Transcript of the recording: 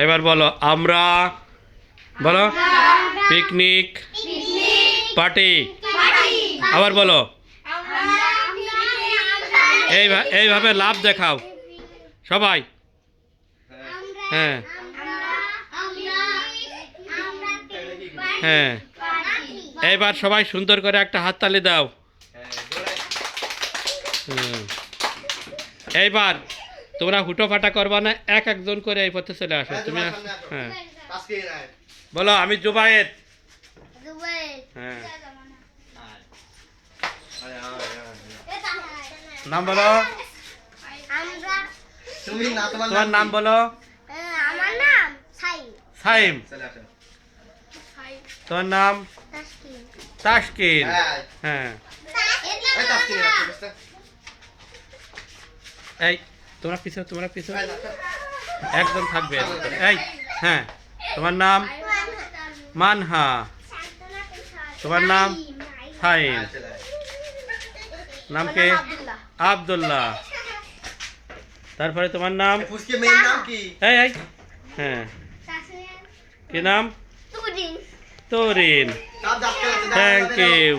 এবার বলো আমরা, বলো পিকনিক পার্টি। আবার বলো, এইভাবে লাভ দেখাও সবাই। হ্যাঁ হ্যাঁ, এইবার সবাই সুন্দর করে একটা হাততালি দাও। এইবার তোমরা হুটোপাটা করবা না, এক একজন করে এই পথে চলে আসো তুমি। হ্যাঁ বলো আমি জুবায়েদ। হ্যাঁ নাম বলো, তোমার নাম বলো। আমার নাম সাইম। তোমার নাম তাসকিন। হ্যাঁ এই তোমরা পিছু একজন থাকবে এই। হ্যাঁ তোমার নাম মানহা, তোমার নাম ফাইম, নাম কে আব্দুল্লাহ, তারপরে তোমার নাম এই এই। হ্যাঁ কি নাম? তুরিন। Thank you.